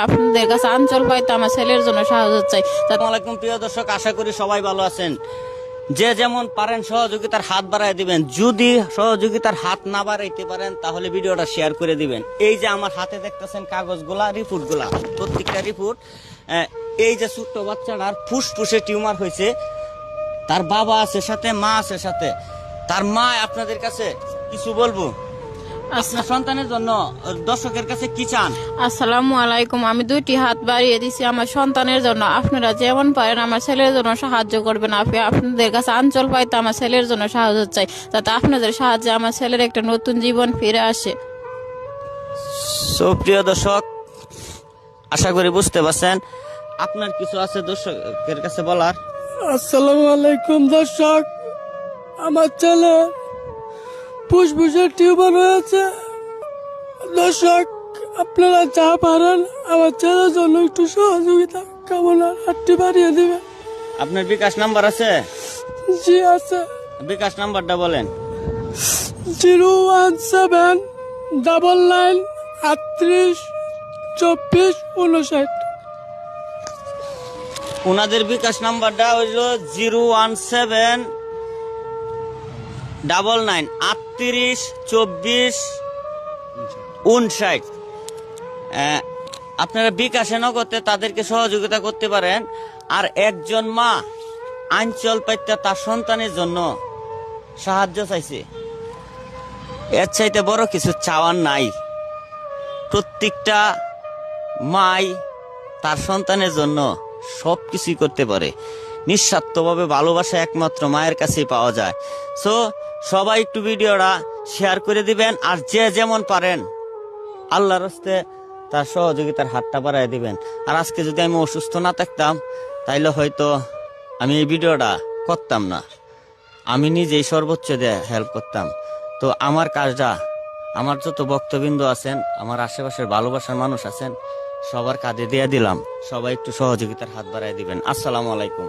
আপনাদের কাছে আঞ্চল পাইতে আমার ছেলের জন্য সাহায্য চাই। আসসালামু আলাইকুম প্রিয় দর্শক, আশা করি সবাই ভালো আছেন। যে যেমন পারেন সহযোগিতার হাত বাড়ায় দিবেন। যদি সহযোগিতার হাত না বাড়াইতে পারেন তাহলে ভিডিওটা শেয়ার করে দিবেন। এই যে আমার হাতে দেখতেছেন কাগজগুলা, রিপোর্টগুলা, প্রত্যেকটা রিপোর্ট। এই যে ছোট্ট বাচ্চাটার ফুসফুসে টিউমার হয়েছে, তার বাবা আছে সাথে, মা আছে সাথে। তার মা আপনাদের কাছে কিছু বলবো, আপনার সন্তানের জন্য দর্শকের কাছে কি চান? আসসালামু আলাইকুম। আমি 2টি হাত বাড়িয়ে দিছি আমার সন্তানের জন্য। আপনারা যেমন পারেন আমার ছেলের জন্য সাহায্য করবেন। আপনাদের কাছে আঞ্চল পাইতে আমার ছেলের জন্য সাহায্য চাই, যাতে আপনাদের সাহায্যে আমার ছেলের একটা নতুন জীবন ফিরে আসে। প্রিয় দর্শক, আশা করি বুঝতে পারছেন। আপনার কিছু আছে দর্শকের কাছে বলার? আসসালামু আলাইকুম দর্শক, আমার ছেলে ফুসফুসের টিউমার হয়েছে। দর্শক, আপনারা যা পারেন আমার ছেলের জন্য একটু সহযোগিতা কামনার হাতটি বাড়িয়ে দিবেন। আপনার বিকাশ নাম্বার আছে? জি আছে। বিকাশ নাম্বারটা বলেন। 01799382459। ওনাদের বিকাশ নাম্বারটা হইল 01799382459। আপনারা বিকাশে নগদে তাদেরকে সহযোগিতা করতে পারেন। আর একজন মা আঞ্চল পাইতে তার সন্তানের জন্য সাহায্য চাইছে, এর চাইতে বড় কিছু চাওয়ার নাই। প্রত্যেকটা মাই তার সন্তানের জন্য সবকিছুই করতে পারে। নিঃস্বার্থভাবে ভালোবাসা একমাত্র মায়ের কাছেই পাওয়া যায়। সো সবাই একটু ভিডিওটা শেয়ার করে দিবেন। আর যে যেমন পারেন আল্লাহর হস্তে তার সহযোগিতার হাতটা বাড়ায় দিবেন। আর আজকে যদি আমি অসুস্থ না থাকতাম তাইলে হয়তো আমি এই ভিডিওটা করতাম না। আমি নিজেই সর্বোচ্চ দিয়ে হেল্প করতাম। তো আমার কাজটা, আমার যত ভক্তবৃন্দ আছেন, আমার আশেপাশের ভালোবাসার মানুষ আছেন, সবার কাঁধে দিয়ে দিলাম। সবাই একটু সহযোগিতার হাত বাড়ায় দিবেন। আসসালামু আলাইকুম।